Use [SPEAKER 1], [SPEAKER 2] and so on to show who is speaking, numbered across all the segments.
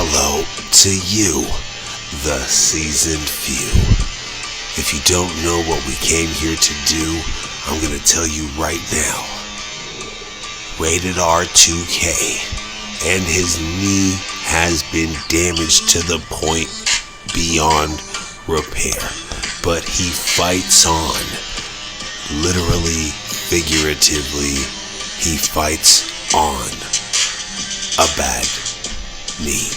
[SPEAKER 1] hello to you, the seasoned few. If you don't know what we came here to do, I'm going to tell you right now. Rated R 2K, and his knee has been damaged to the point beyond repair. But he fights on. Literally, figuratively, he fights on. A bad knee,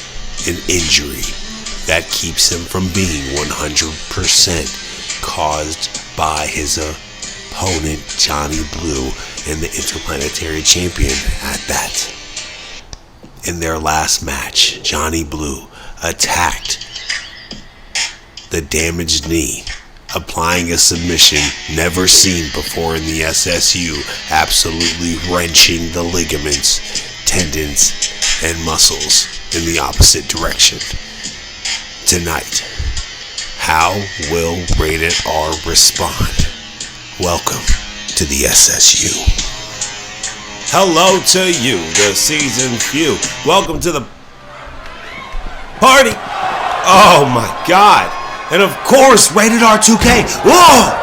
[SPEAKER 1] an injury that keeps him from being 100% caused by his opponent, Johnny Blue, and the Interplanetary Champion at that. In their last match, Johnny Blue attacked the damaged knee, applying a submission never seen before in the SSU, absolutely wrenching the ligaments, tendons, and muscles in the opposite direction. Tonight, how will Rated R respond? Welcome to the SSU. Hello to you, the seasoned few. Welcome to the party. Oh my God. And of course, Rated R 2K. Whoa!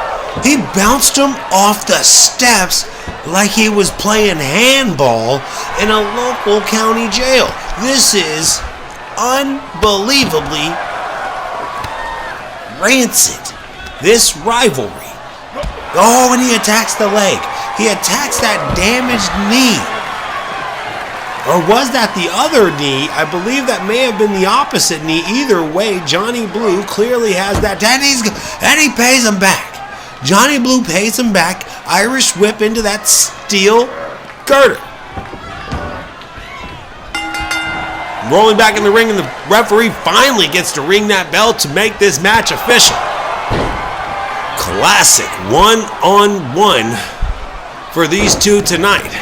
[SPEAKER 1] He bounced him off the steps like he was playing handball in a local county jail. This is unbelievably rancid. This rivalry. Oh, and he attacks the leg. He attacks that damaged knee. Or was that the other knee? I believe that may have been the opposite knee. Either way, Johnny Blue clearly has that. And he pays him back. Johnny Blue pays him back. Irish whip into that steel girder. Rolling back in the ring, and the referee finally gets to ring that bell to make this match official. Classic one-on-one for these two tonight.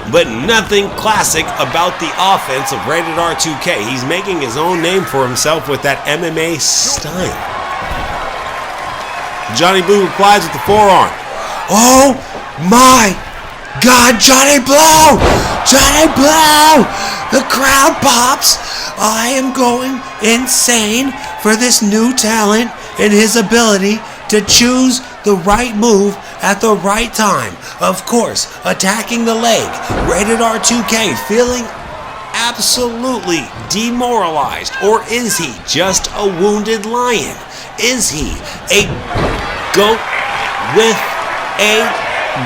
[SPEAKER 1] But nothing classic about the offense of Rated R 2K. He's making his own name for himself with that MMA style. Johnny Blue replies with the forearm. Oh my God, Johnny Blue! Johnny Blue! The crowd pops. I am going insane for this new talent and his ability to choose the right move at the right time. Of course, attacking the leg. Rated R 2K feeling absolutely demoralized. Or is he just a wounded lion? Is he a goat with a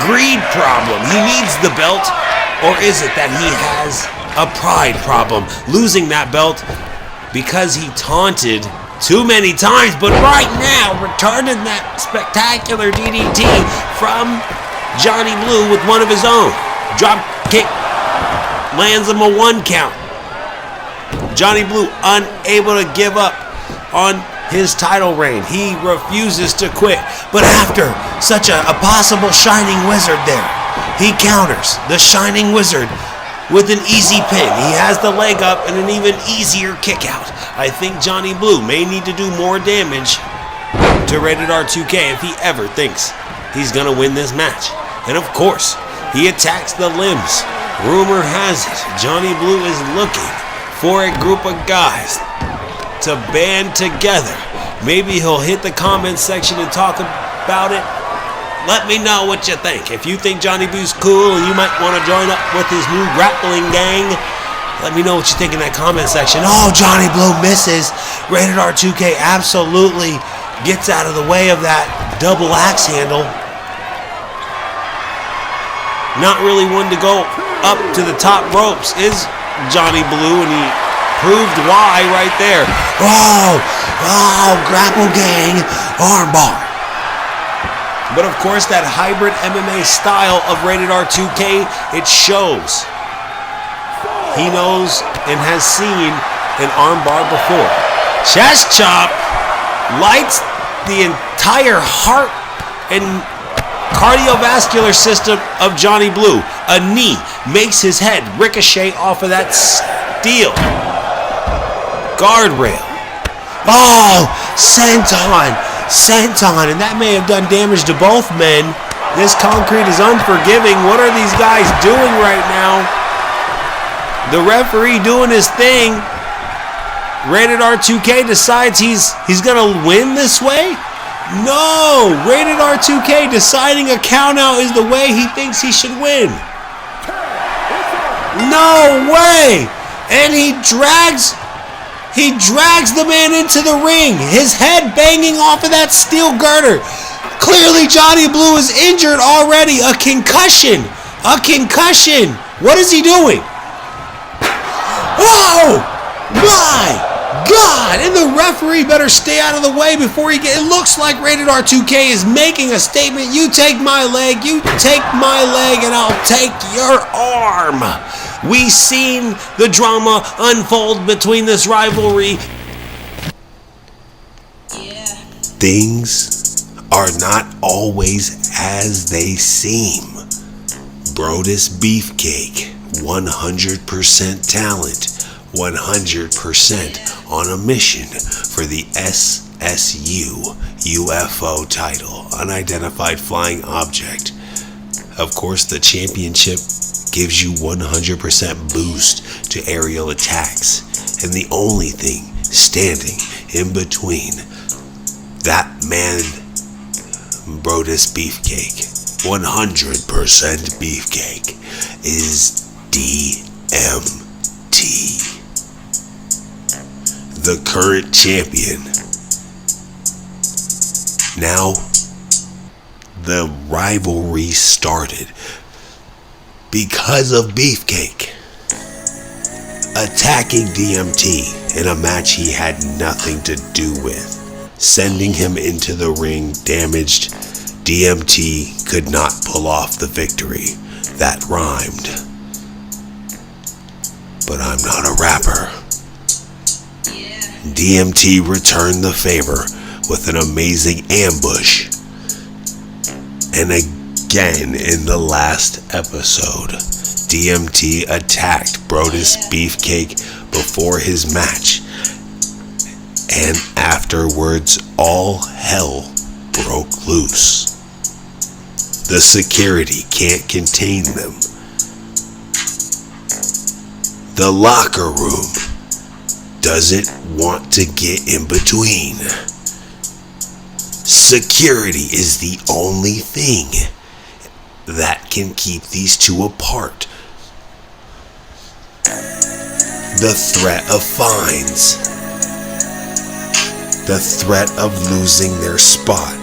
[SPEAKER 1] greed problem? He needs the belt. Or is it that he has a pride problem, losing that belt because he taunted too many times, but right now returning that spectacular DDT from Johnny Blue with one of his own. Drop kick lands him a 1 count. Johnny Blue unable to give up on his title reign. He refuses to quit, but after such a possible Shining Wizard there, he counters the Shining Wizard with an easy pin. He has the leg up and an even easier kick out. I think Johnny Blue may need to do more damage to Rated R 2K if he ever thinks he's going to win this match. And of course, he attacks the limbs. Rumor has it, Johnny Blue is looking for a group of guys to band together. Maybe he'll hit the comments section and talk about it. Let me know what you think. If you think Johnny Blue's cool and you might want to join up with his new grappling gang, let me know what you think in that comment section. Oh, Johnny Blue misses. Rated R 2K absolutely gets out of the way of that double axe handle. Not really one to go up to the top ropes is Johnny Blue, and he proved why right there. Oh, grapple gang armbar. But of course, that hybrid MMA style of Rated R 2K, it shows. He knows and has seen an armbar before. Chest chop lights the entire heart and cardiovascular system of Johnny Blue. A knee makes his head ricochet off of that steel guardrail. Oh, senton, and that may have done damage to both men. This concrete is unforgiving. What are these guys doing right now? The referee doing his thing. Rated R2K decides he's gonna win this way? No! Rated R2K deciding a countout is the way he thinks he should win. No way! And he drags the man into the ring, his head banging off of that steel girder. Clearly Johnny Blue is injured already. A concussion. What is he doing? Oh my God! And the referee better stay out of the way before it looks like Rated R2K is making a statement. You take my leg, and I'll take your arm. We've seen the drama unfold between this rivalry. Yeah. Things are not always as they seem. Brodus Beefcake, 100% talent, 100% on a mission for the SSU UFO title, unidentified flying object. Of course, the championship gives you 100% boost to aerial attacks, and the only thing standing in between that man, Brodus Beefcake, 100% Beefcake, is DMT, the current champion. Now, the rivalry started because of Beefcake attacking DMT in a match he had nothing to do with, sending him into the ring damaged. DMT could not pull off the victory. That rhymed. But I'm not a rapper. DMT returned the favor with an amazing ambush. And again in the last episode, DMT attacked Brodus Beefcake before his match. And afterwards, all hell broke loose. The security can't contain them. The locker room doesn't want to get in between. Security is the only thing that can keep these two apart. The threat of fines. The threat of losing their spot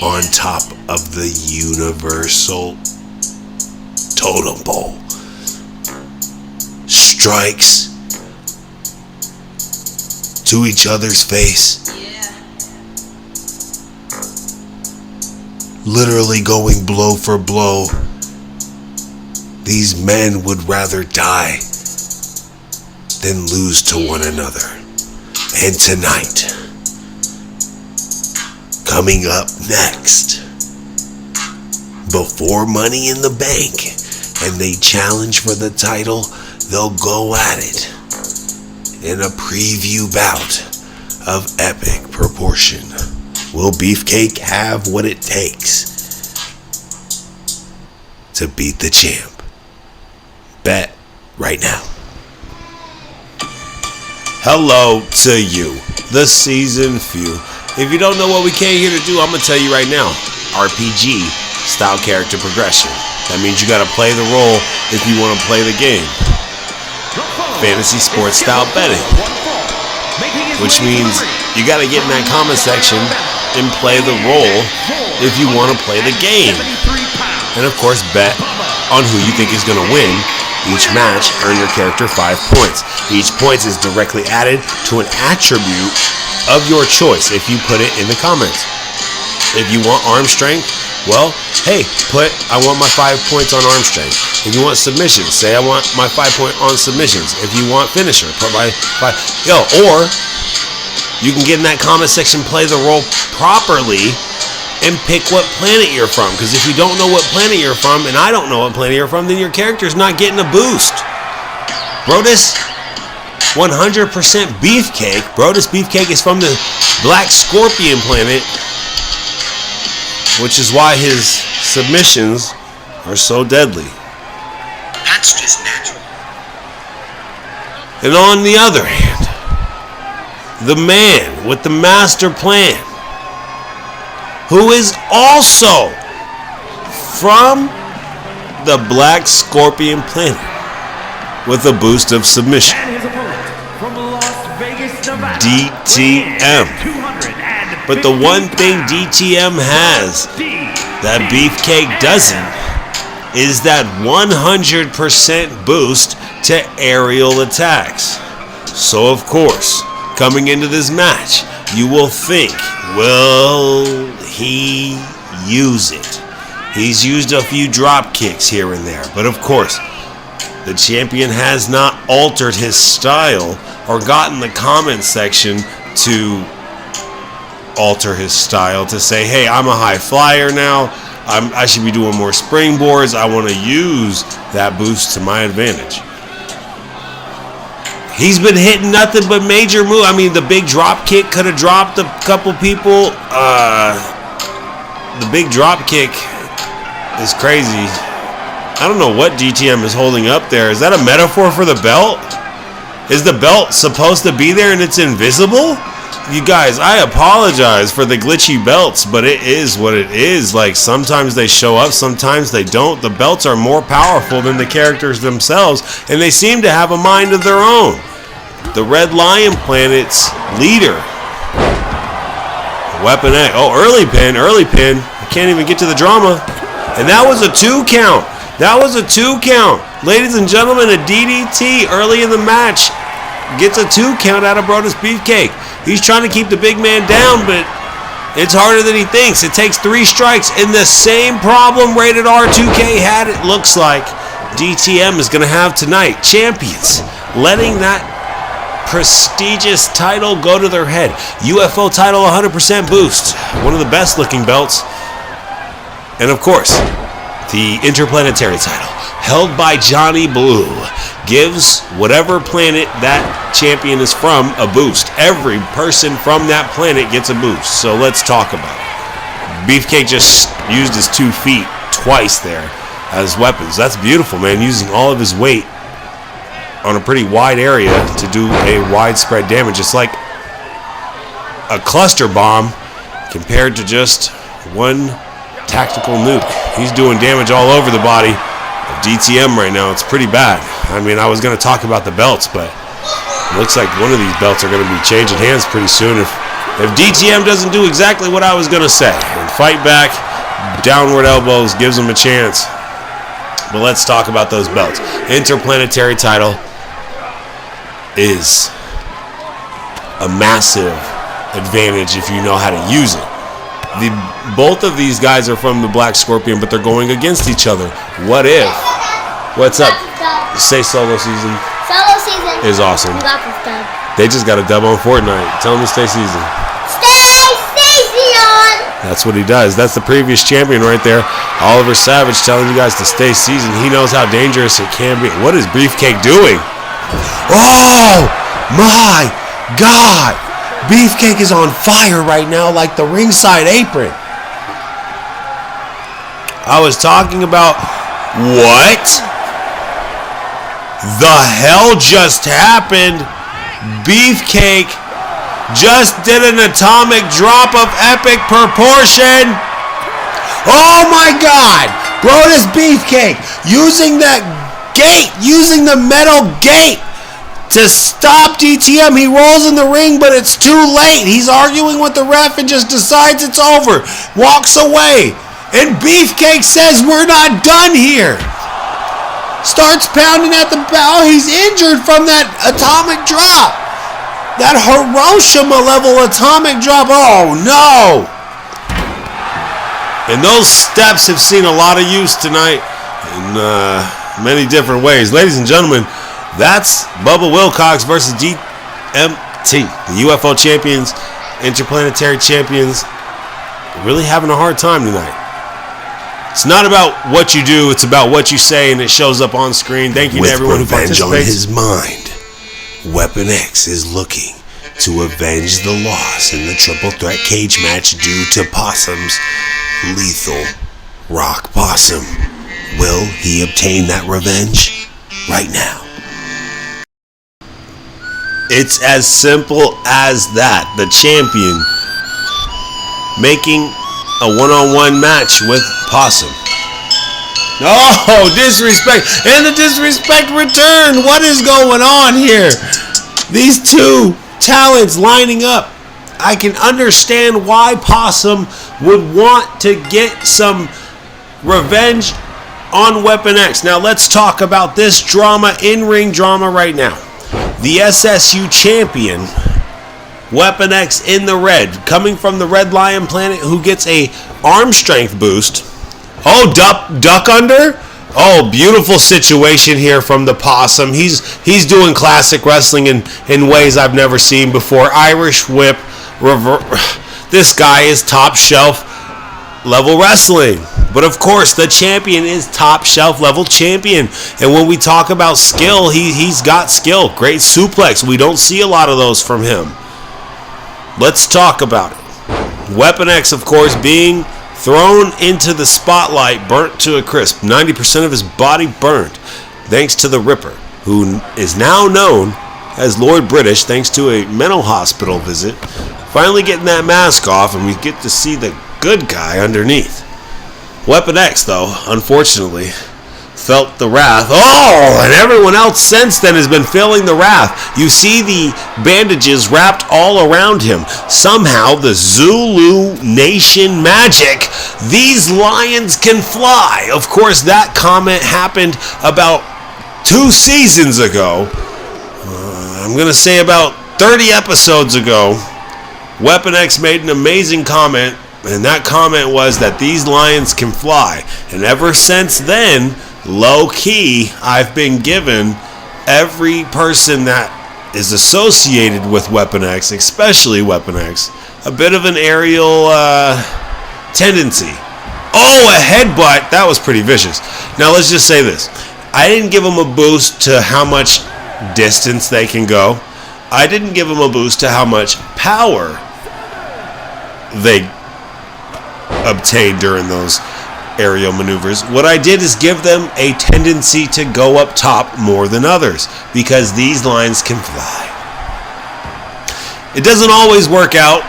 [SPEAKER 1] on top of the universal totem pole. Strikes to each other's face. Literally going blow for blow. These men would rather die than lose to one another. And tonight, coming up next, before Money in the Bank, and they challenge for the title, they'll go at it in a preview bout of epic proportion. Will Beefcake have what it takes to beat the champ? Bet right now. Hello to you, the seasoned few. If you don't know what we came here to do, I'm going to tell you right now. RPG style character progression. That means you got to play the role if you want to play the game. Fantasy sports style betting. Which means you got to get in that comment section and play the role if you want to play the game. And of course, bet on who you think is going to win each match. Earn your character 5 points. Each point is directly added to an attribute of your choice if you put it in the comments. If you want arm strength, well, hey, I want my 5 points on arm strength. If you want submissions, say I want my 5 point on submissions. If you want finisher, put my 5. Or you can get in that comment section, play the role properly, and pick what planet you're from. Because if you don't know what planet you're from, and I don't know what planet you're from, then your character's not getting a boost. Brodus, 100% Beefcake. Brodus Beefcake is from the Black Scorpion planet, which is why his submissions are so deadly.
[SPEAKER 2] That's just natural.
[SPEAKER 1] And on the other hand, the man with the master plan, who is also from the Black Scorpion planet with a boost of submission.
[SPEAKER 2] And his opponent from Las Vegas, Nevada,
[SPEAKER 1] DTM. But the one thing DTM has that Beefcake doesn't is that 100% boost to aerial attacks. So of course, coming into this match, you will think, will he use it? He's used a few drop kicks here and there, but of course, the champion has not altered his style or gotten the comment section to alter his style to say, hey, I'm a high flyer now. I should be doing more springboards. I want to use that boost to my advantage. He's been hitting nothing but major moves. I mean, the big drop kick could have dropped a couple people. The big drop kick is crazy. I don't know what DTM is holding up there. Is that a metaphor for the belt? Is the belt supposed to be there and it's invisible? You guys, I apologize for the glitchy belts, but it is what it is. Like, sometimes they show up, sometimes they don't. The belts are more powerful than the characters themselves, and they seem to have a mind of their own. The Red Lion Planet's leader. Weapon X. Oh, early pin. I can't even get to the drama. And that was a 2 count. Ladies and gentlemen, a DDT early in the match gets a 2 count out of Brodus Beefcake. He's trying to keep the big man down, but it's harder than he thinks. It takes 3 strikes, and the same problem Rated R2K had, it looks like, DTM is going to have tonight. Champions letting that prestigious title go to their head. UFO title 100% boost. One of the best looking belts. And of course, the interplanetary title, held by Johnny Blue, gives whatever planet that champion is from a boost. Every person from that planet gets a boost. So let's talk about it. Beefcake just used his 2 feet twice there as weapons. That's beautiful, man. Using all of his weight on a pretty wide area to do a widespread damage. It's like a cluster bomb compared to just one tactical nuke. He's doing damage all over the body of DTM right now. It's pretty bad. I mean, I was going to talk about the belts, but it looks like one of these belts are going to be changing hands pretty soon if DTM doesn't do exactly what I was going to say and fight back. Downward elbows gives him a chance. But let's talk about those belts. Interplanetary title is a massive advantage if you know how to use it. Both of these guys are from the Black Scorpion, but they're going against each other. What if? What's up? Say solo season.
[SPEAKER 3] Solo season
[SPEAKER 1] is awesome.
[SPEAKER 3] Got this dub.
[SPEAKER 1] They just got a dub on Fortnite. Tell him to stay season.
[SPEAKER 3] Stay on.
[SPEAKER 1] That's what he does. That's the previous champion right there. Oliver Savage telling you guys to stay season. He knows how dangerous it can be. What is Beefcake doing? Oh my God! Beefcake is on fire right now like the ringside apron. I was talking about what the hell just happened? Beefcake just did an atomic drop of epic proportion. Oh my God! Brodus Beefcake using that gate, using the metal gate to stop DTM. He rolls in the ring, but it's too late. He's arguing with the ref and just decides it's over. Walks away. And Beefcake says, we're not done here. Starts pounding at the bell. He's injured from that atomic drop. That Hiroshima level atomic drop. Oh no. And those steps have seen a lot of use tonight in many different ways. Ladies and gentlemen, that's Bubba Wilcox versus DMT. The UFO champions, interplanetary champions, really having a hard time tonight. It's not about what you do, it's about what you say, and it shows up on screen. Thank you to everyone who participates.
[SPEAKER 4] With revenge on his mind, Weapon X is looking to avenge the loss in the triple threat cage match due to Possum's lethal rock possum. Will he obtain that revenge? Right now. It's as simple as that. The champion making a one-on-one match with Possum. Oh, disrespect. And the disrespect returned. What is going on here? These two talents lining up. I can understand why Possum would want to get some revenge on Weapon X. Now let's talk about this drama, in-ring drama right now. The SSU champion, Weapon X in the red, coming from the Red Lion planet, who gets a arm strength boost. Oh, duck under? Oh, beautiful situation here from the Possum. He's doing classic wrestling in ways I've never seen before. Irish whip. This guy is top shelf level wrestling. But of course, the champion is top shelf level champion. And when we talk about skill, he's got skill. Great suplex. We don't see a lot of those from him. Let's talk about it. Weapon X, of course, being thrown into the spotlight, burnt to a crisp. 90% of his body burned, thanks to the Ripper, who is now known as Lord British, thanks to a mental hospital visit. Finally getting that mask off, and we get to see the good guy underneath. Weapon X, though, unfortunately, felt the wrath. Oh, and everyone else since then has been feeling the wrath. You see the bandages wrapped all around him. Somehow, the Zulu Nation magic, these lions can fly. Of course, that comment happened about 2 seasons ago. I'm going to say about 30 episodes ago. Weapon X made an amazing comment, and that comment was that these lions can fly. And ever since then, low-key, I've been given every person that is associated with Weapon X, especially Weapon X, a bit of an aerial tendency. Oh, a headbutt. That was pretty vicious. Now, let's just say this. I didn't give them a boost to how much distance they can go. I didn't give them a boost to how much power they obtained during those aerial maneuvers. What I did is give them a tendency to go up top more than others, because these lines can fly. It doesn't always work out,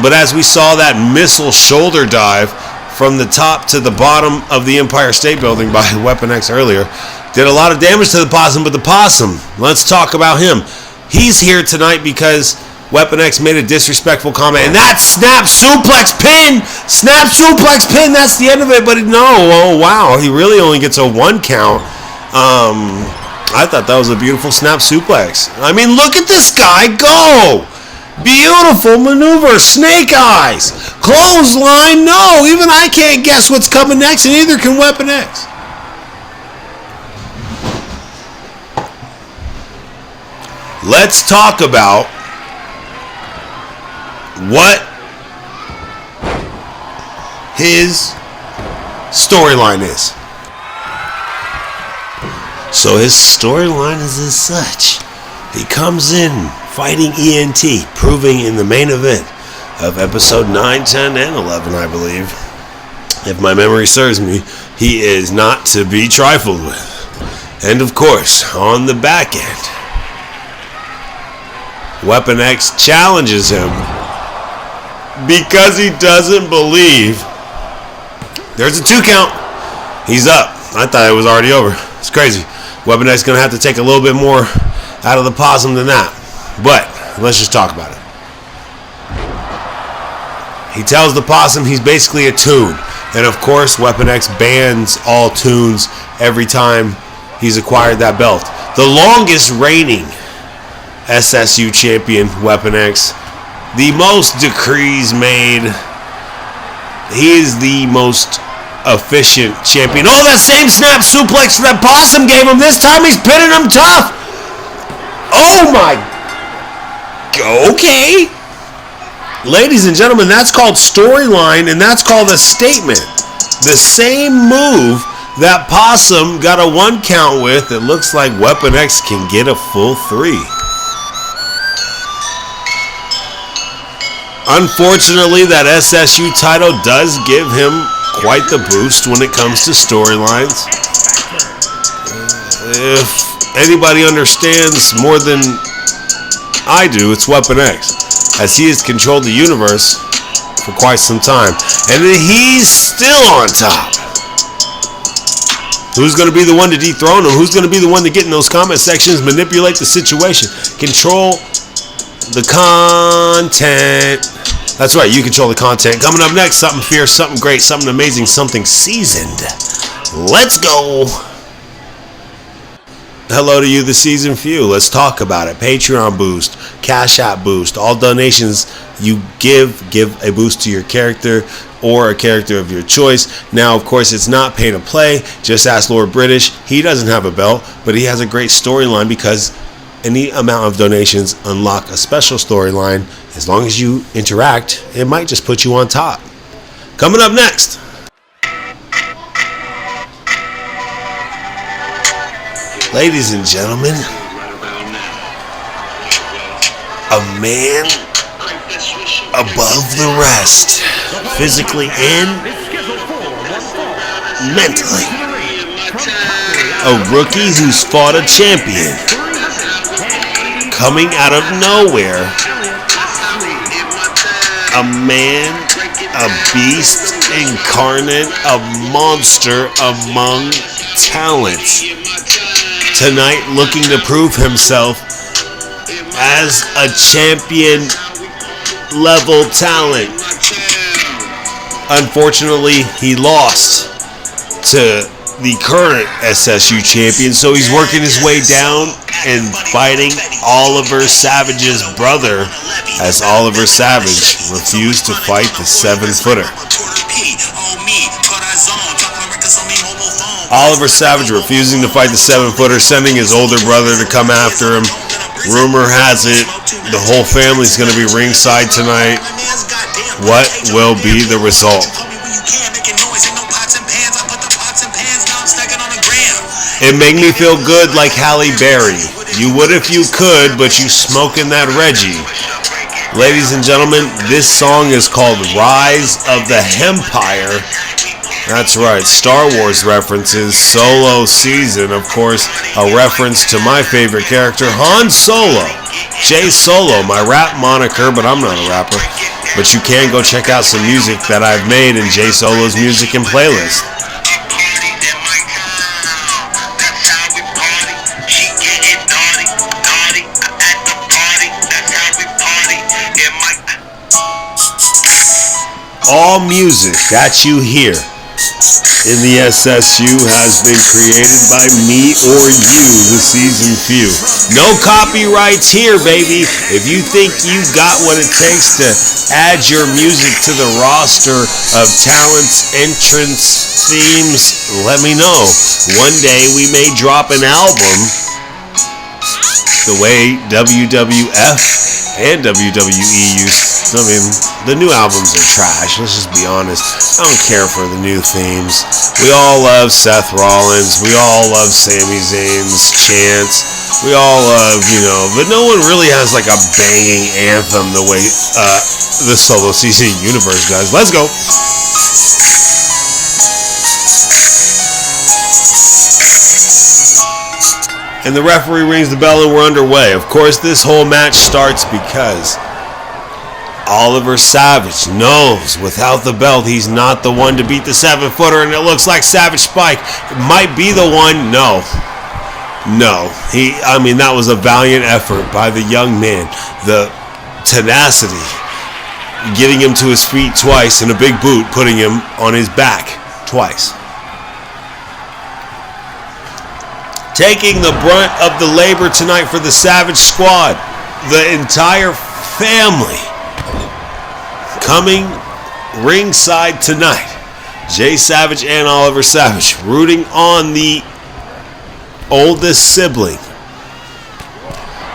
[SPEAKER 4] but as we saw that missile shoulder dive from the top to the bottom of the Empire State Building by Weapon X earlier, did a lot of damage to the Possum. But the Possum, let's talk about him. He's here tonight because Weapon X made a disrespectful comment, and that snap suplex pin, that's the end of it. But no, oh wow, he really only gets a 1 count. I thought that was a beautiful snap suplex. I mean, look at this guy go. Beautiful maneuver, snake eyes, clothesline. No, even I can't guess what's coming next, and neither can Weapon X. Let's talk about what his storyline is. So his storyline is as such. He comes in fighting ENT, proving in the main event of episode 9, 10, and 11, I believe, if my memory serves me, he is not to be trifled with. And of course, on the back end, Weapon X challenges him because he doesn't believe. There's a 2 count. He's up. I thought it was already over. It's crazy. Weapon X is going to have to take a little bit more out of the Possum than that. But let's just talk about it. He tells the Possum he's basically a tune. And of course, Weapon X bans all tunes every time he's acquired that belt. The longest reigning SSU champion, Weapon X. The most decrees made. He is the most efficient champion. Oh, that same snap suplex that Possum gave him. This time he's pinning him tough. Oh my. Okay. Ladies and gentlemen, that's called storyline, and that's called a statement. The same move that Possum got a 1 count with, it looks like Weapon X can get a full 3. Unfortunately, that SSU title does give him quite the boost when it comes to storylines. If anybody understands more than I do. It's Weapon X, as he has controlled the universe for quite some time, and he's still on top. Who's going to be the one to dethrone him? Who's going to be the one to get in those comment sections, manipulate the situation, control the content? That's right, you control the content. Coming up next, something fierce, something great, something amazing, something seasoned. Let's go. Hello to you, the seasoned few. Let's talk about it. Patreon boost, Cash App boost. All donations you give a boost to your character or a character of your choice. Now, of course, it's not pay to play. Just ask Lord British. He doesn't have a belt, but he has a great storyline because any amount of donations unlock a special storyline. As long as you interact, it might just put you on top. Coming up next. Ladies and gentlemen, a man above the rest, physically and mentally. A rookie who's fought a champion. Coming out of nowhere. A man, a beast incarnate, a monster among talents. Tonight, looking to prove himself as a champion level talent. Unfortunately, he lost to the current SSU champion, so he's working his way down and fighting Oliver Savage's brother, as Oliver Savage refused to fight the 7-footer. Oliver Savage refusing to fight the 7-footer, sending his older brother to come after him. Rumor has it the whole family's going to be ringside tonight. What will be the result? It made me feel good like Halle Berry. You would if you could, but you smoking that Reggie. Ladies and gentlemen, this song is called Rise of the Empire. That's right, Star Wars references, Solo Season, of course, a reference to my favorite character, Han Solo. Jay Solo, my rap moniker, but I'm not a rapper. But you can go check out some music that I've made in Jay Solo's music and playlist. All music that you hear in the SSU has been created by me or you, the seasoned few. No copyrights here, baby. If you think you got what it takes to add your music to the roster of talents, entrance, themes, let me know. One day we may drop an album the way WWF and WWE used. I mean, the new albums are trash. Let's just be honest. I don't care for the new themes. We all love Seth Rollins. We all love Sami Zayn's chants. We all love, but no one really has like a banging anthem the way the Solo Season universe does. Let's go. And the referee rings the bell and we're underway. Of course, this whole match starts because Oliver Savage knows without the belt he's not the one to beat the 7-footer, and it looks like Savage Spike might be the one. No. That was a valiant effort by the young man. The tenacity, getting him to his feet twice, and a big boot putting him on his back twice. Taking the brunt of the labor tonight for the Savage squad, the entire family coming ringside tonight. Jay Savage and Oliver Savage rooting on the oldest sibling.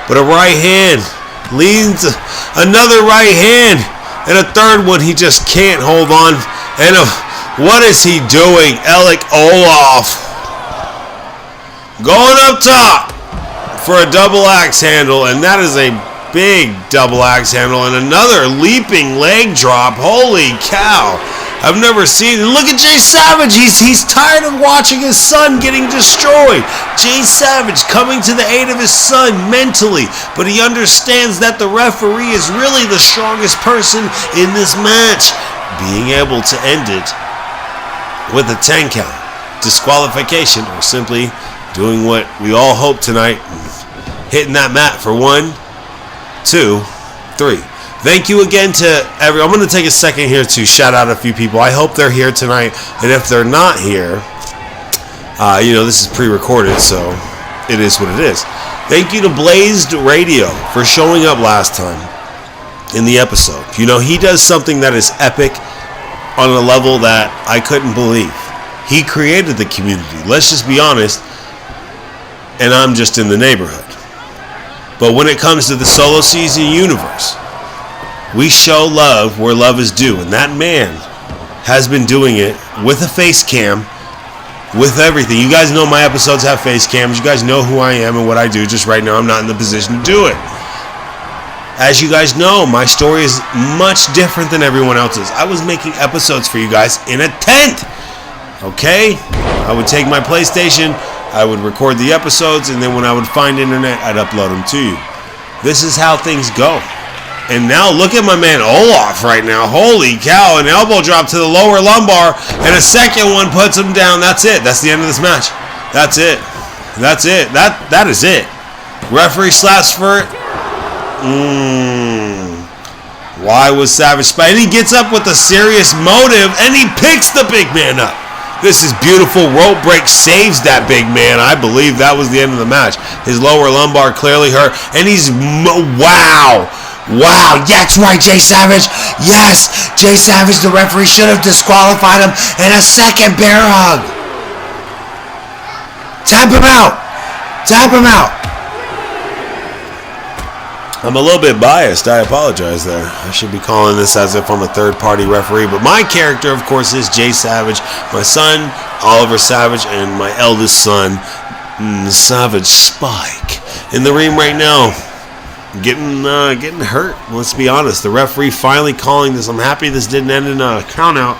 [SPEAKER 4] But a right hand leads another right hand, and a third one he just can't hold on. And what is he doing? Alec Olaf going up top for a double axe handle, and that is a big double axe handle, and another leaping leg drop. Holy cow. I've never seen it. Look at Jay Savage. He's tired of watching his son getting destroyed. Jay Savage coming to the aid of his son mentally, but he understands that the referee is really the strongest person in this match. Being able to end it with a 10 count, disqualification, or simply doing what we all hope tonight, hitting that mat for 1, 2, 3. Thank you again to everyone. I'm going to take a second here to shout out a few people. I hope they're here tonight, and if they're not here, this is pre-recorded, so it is what it is. Thank you to Blazed Radio for showing up last time in the episode. He does something that is epic on a level that I couldn't believe. He created the community. Let's just be honest, and I'm just in the neighborhood. But when it comes to the solo season universe, we show love where love is due, and that man has been doing it with a face cam, with everything. You guys know my episodes have face cams. You guys know who I am and what I do. Just right now, I'm not in the position to do it. As you guys know, my story is much different than everyone else's. I was making episodes for you guys in a tent. Okay? I would take my PlayStation, I would record the episodes, and then when I would find internet, I'd upload them to you. This is how things go. And now look at my man Olaf right now. Holy cow, an elbow drop to the lower lumbar, and a second one puts him down. That's it. That's the end of this match. That's it. That's it. That is it. Referee slaps for it. Why was Savage spiked? And he gets up with a serious motive, and he picks the big man up. This is beautiful. Rope break saves that big man. I believe that was the end of the match. His lower lumbar clearly hurt, and he's wow. Wow, that's right, Jay Savage. Yes, Jay Savage, the referee should have disqualified him, and a second bear hug. Tap him out. Tap him out. I'm a little bit biased. I apologize there. I should be calling this as if I'm a third-party referee, but my character, of course, is Jay Savage, my son, Oliver Savage, and my eldest son, Savage Spike. In the ring right now, getting hurt. Let's be honest. The referee finally calling this. I'm happy this didn't end in a countout.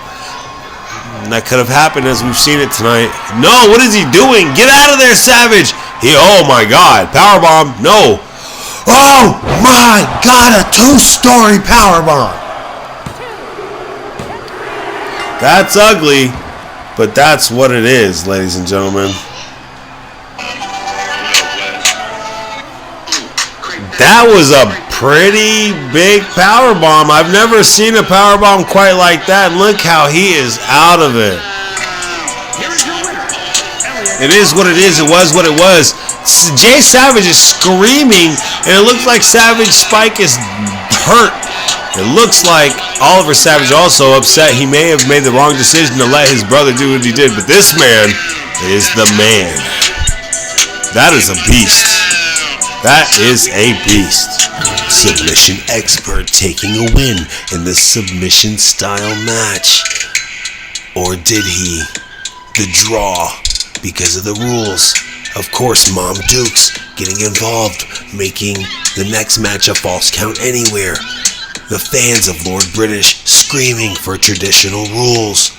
[SPEAKER 4] That could have happened as we've seen it tonight. No, what is he doing? Get out of there, Savage. Oh my God, powerbomb. No. Oh my God, a 2-story powerbomb. That's ugly, but that's what it is, ladies and gentlemen. That was a pretty big powerbomb. I've never seen a powerbomb quite like that. Look how he is out of it. It is what it is. It was what it was. Jay Savage is screaming, and it looks like Savage Spike is hurt. It looks like Oliver Savage also upset. He may have made the wrong decision to let his brother do what he did, but this man is the man. That is a beast. That is a beast.
[SPEAKER 1] Submission expert taking a win in the submission style match. Or did he? The draw because of the rules. Of course, Mom Dukes getting involved, making the next match a false count anywhere. The fans of Lord British screaming for traditional rules.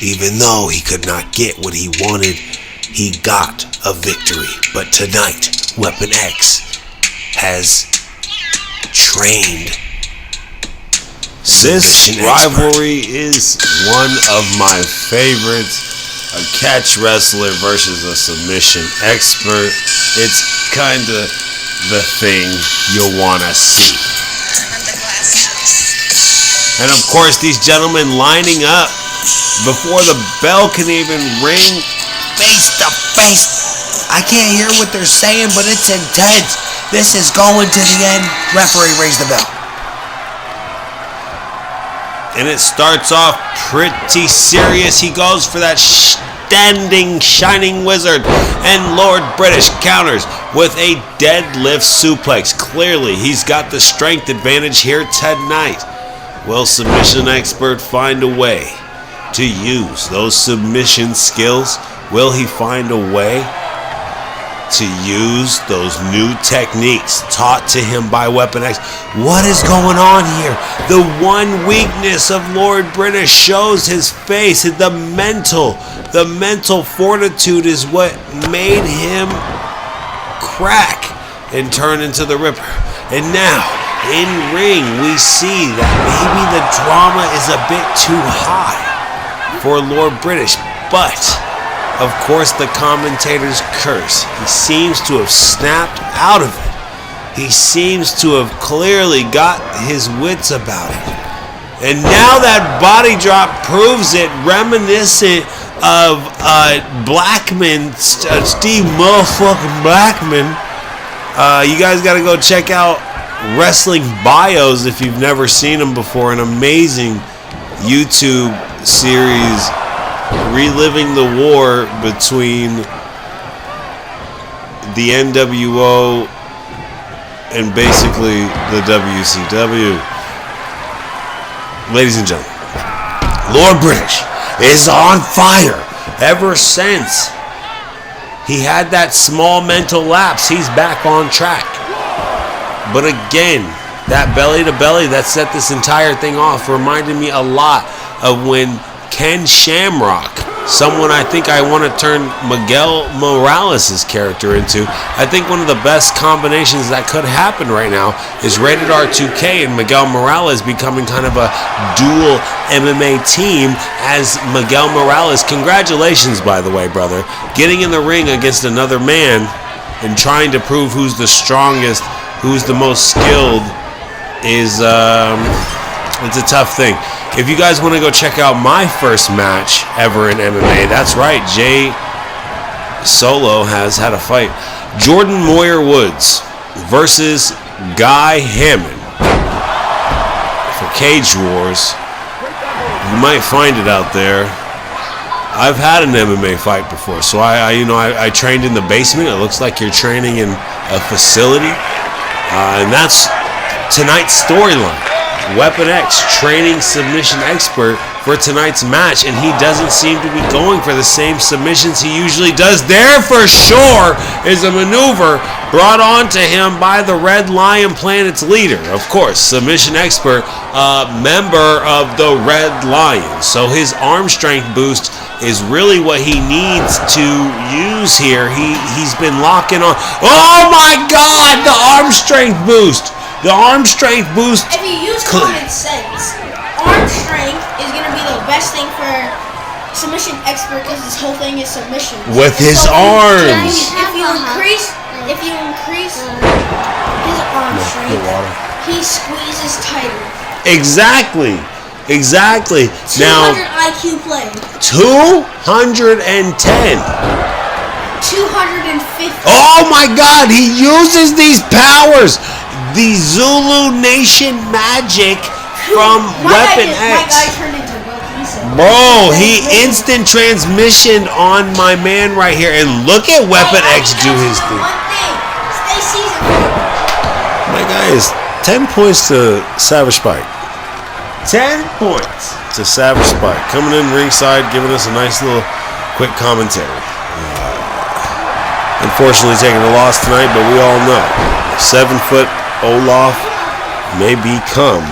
[SPEAKER 1] Even though he could not get what he wanted, he got a victory. But tonight, Weapon X has trained.
[SPEAKER 4] This rivalry is one of my favorites. A catch wrestler versus a submission expert. It's kind of the thing you'll want to see. And of course, these gentlemen lining up before the bell can even ring, face to face.
[SPEAKER 1] I can't hear what they're saying, but it's intense. This is going to the end. Referee rings the bell.
[SPEAKER 4] And it starts off pretty serious. He goes for that standing shining wizard, and Lord British counters with a deadlift suplex. Clearly, he's got the strength advantage here tonight. Will submission expert find a way to use those submission skills? Will he find a way to use those new techniques taught to him by Weapon X. What is going on here? The one weakness of Lord British shows his face. The mental fortitude is what made him crack and turn into the Ripper. And now, in ring, we see that maybe the drama is a bit too high for Lord British, but of course the commentators curse. He seems to have snapped out of it. He seems to have clearly got his wits about it. And now that body drop proves it, reminiscent of Blackman, Steve motherfucking Blackman. You guys got to go check out Wrestling Bios if you've never seen them before. An amazing YouTube series reliving the war between the NWO and basically the WCW. Ladies and gentlemen, Lord British is on fire. Ever since he had that small mental lapse, he's back on track. But again, that belly to belly that set this entire thing off reminded me a lot of when Ken Shamrock, someone I think I want to turn Miguel Morales' character into. I think one of the best combinations that could happen right now is Rated R 2K and Miguel Morales becoming kind of a dual MMA team as Miguel Morales. Congratulations, by the way, brother. Getting in the ring against another man and trying to prove who's the strongest, who's the most skilled is it's a tough thing. If you guys want to go check out my first match ever in MMA, that's right, Jay Solo has had a fight. Jordan Moyer Woods versus Guy Hammond for Cage Wars. You might find it out there. I've had an MMA fight before, so I trained in the basement. It looks like you're training in a facility, and that's tonight's storyline. Weapon X training submission expert for tonight's match, and he doesn't seem to be going for the same submissions he usually does. There for sure is a maneuver brought on to him by the Red Lion Planet's leader. Of course, submission expert, member of the Red Lion. So his arm strength boost is really what he needs to use here. He's been locking on. Oh my God, the arm strength boost. The arm strength boost.
[SPEAKER 3] If you use common sense, arm strength is going to be the best thing for submission expert because this whole thing is submission.
[SPEAKER 4] With his arms.
[SPEAKER 3] If you increase his arm strength, he squeezes tighter.
[SPEAKER 4] Exactly.
[SPEAKER 3] 200
[SPEAKER 4] Now,
[SPEAKER 3] IQ play.
[SPEAKER 4] 210.
[SPEAKER 3] 250.
[SPEAKER 4] Oh my God, he uses these powers. The Zulu Nation magic from Weapon
[SPEAKER 3] My
[SPEAKER 4] X.
[SPEAKER 3] guy turned into Goku.
[SPEAKER 4] Bro, he instant transmission on my man right here. And look at Weapon X do his thing.
[SPEAKER 3] One thing. Stay seasoned.
[SPEAKER 4] My guy is 10 points to Savage Spike. 10 points to Savage Spike. Coming in ringside, giving us a nice little quick commentary. Unfortunately taking a loss tonight, but we all know 7-foot Olaf may become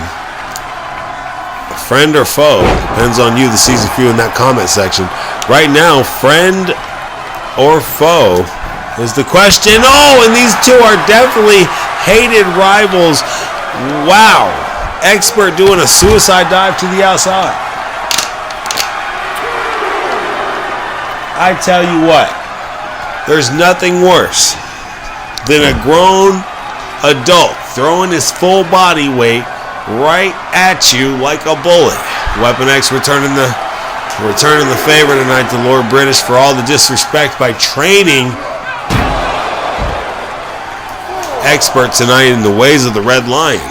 [SPEAKER 4] a friend or foe. Depends on you, the season few in that comment section. Right now, friend or foe is the question. Oh, and these two are definitely hated rivals. Wow. Expert doing a suicide dive to the outside. I tell you what, there's nothing worse than a grown adult throwing his full body weight right at you like a bullet. Weapon X returning the favor tonight to Lord British for all the disrespect by training expert tonight in the ways of the Red Lion.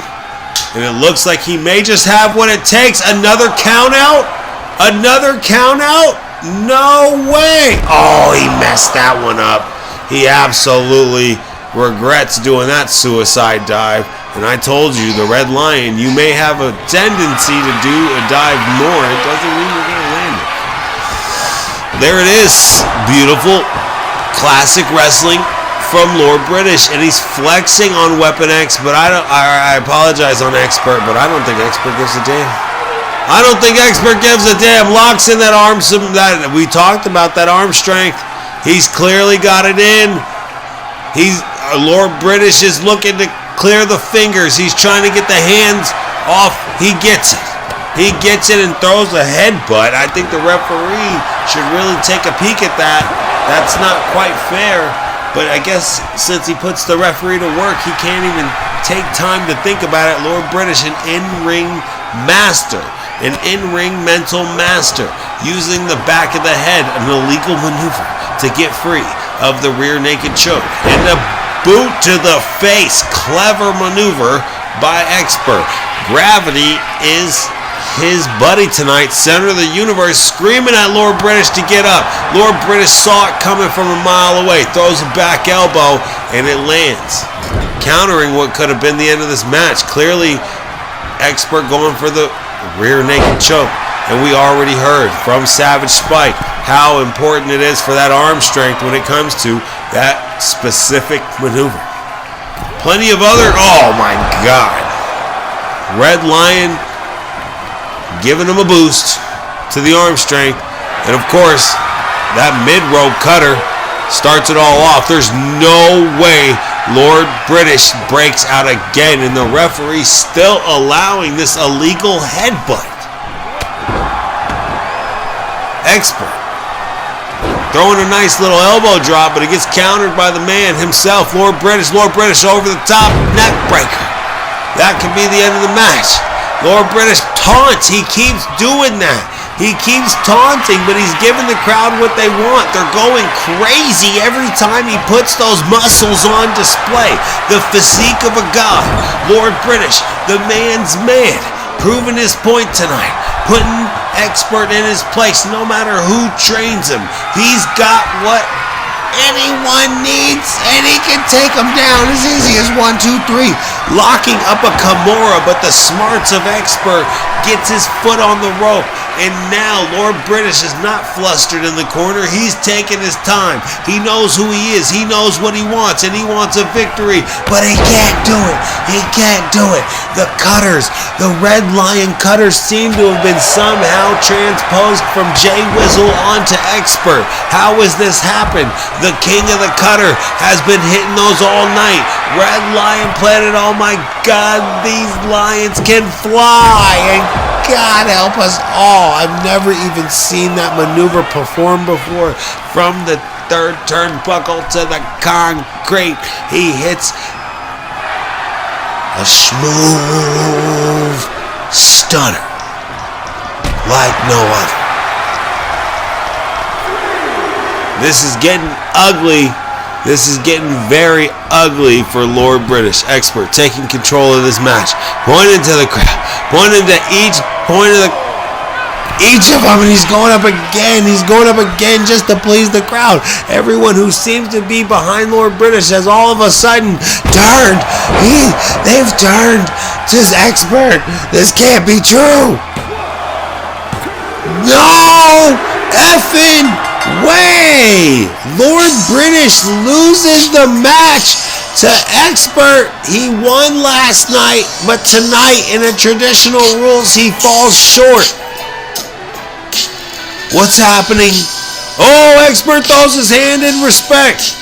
[SPEAKER 4] And it looks like he may just have what it takes. Another count out? Another count out? No way. Oh, he messed that one up. He absolutely regrets doing that suicide dive. And I told you, the Red Lion, you may have a tendency to do a dive more. It doesn't mean you're going to land it. There it is. Beautiful classic wrestling from Lord British, and he's flexing on Weapon X, but I apologize on Expert, but I don't think Expert gives a damn. I don't think Expert gives a damn. Locks in that arm, that we talked about, that arm strength. He's clearly got it in. Lord British is looking to clear the fingers. He's trying to get the hands off. He gets it. He gets it and throws a headbutt. I think the referee should really take a peek at that. That's not quite fair. But I guess since he puts the referee to work, he can't even take time to think about it. Lord British, an in-ring master. An in-ring mental master. Using the back of the head, an illegal maneuver to get free of the rear naked choke. And a boot to the face. Clever maneuver by Expert. Gravity is his buddy tonight. Center of the universe screaming at Lord British to get up. Lord British saw it coming from a mile away. Throws a back elbow and it lands. Countering what could have been the end of this match. Clearly Expert going for the rear naked choke. And we already heard from Savage Spike how important it is for that arm strength when it comes to that specific maneuver. Plenty of other, oh my God. Red Lion giving him a boost to the arm strength. And of course, that mid-rope cutter starts it all off. There's no way Lord British breaks out again, and the referee still allowing this illegal headbutt. Expert throwing a nice little elbow drop, but it gets countered by the man himself, Lord British. Lord British over the top, neck breaker. That could be the end of the match. Lord British taunts. He keeps doing that. He keeps taunting, but he's giving the crowd what they want. They're going crazy every time he puts those muscles on display. The physique of a god. Lord British, the man's man, proving his point tonight. Putting Expert in his place no matter who trains him. He's got what anyone needs, and he can take him down as easy as 1, 2, 3. Locking up a Kimura, but the smarts of Expert gets his foot on the rope. And now Lord British is not flustered in the corner. He's taking his time. He knows who he is. He knows what he wants, and he wants a victory. But he can't do it. He can't do it. The cutters, the Red Lion cutters seem to have been somehow transposed from Jay Wizzle onto Expert. How has this happened? The king of the cutter has been hitting those all night. Red Lion Planet, oh my God, these lions can fly. And God help us all. I've never even seen that maneuver performed before. From the third turnbuckle to the concrete, he hits a smooth stunner like no other. This is getting ugly. This is getting very ugly for Lord British. Expert taking control of this match. Pointing to the crowd. Pointing to each of them, and he's going up again. He's going up again just to please the crowd. Everyone who seems to be behind Lord British has all of a sudden turned. They've turned to Expert. This can't be true. No effing way! Lord British loses the match to Expert. He won last night, but tonight in a traditional rules he falls short. What's happening? Oh, Expert throws his hand in respect.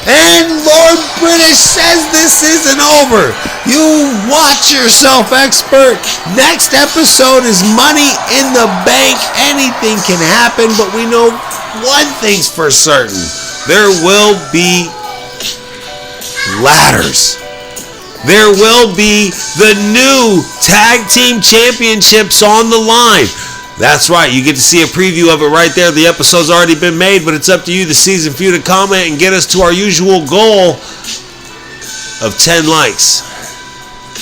[SPEAKER 4] And Lord British says this isn't over. You watch yourself, Expert. Next episode is Money in the Bank. Anything can happen, but we know one thing's for certain. There will be ladders. There will be the new Tag Team Championships on the line. That's right, you get to see a preview of it right there. The episode's already been made, but it's up to you, the Season Few, to comment and get us to our usual goal of 10 likes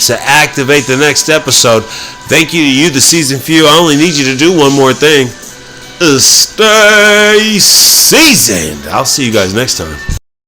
[SPEAKER 4] to activate the next episode. Thank you to you, the Season Few. I only need you to do one more thing. Stay seasoned. I'll see you guys next time.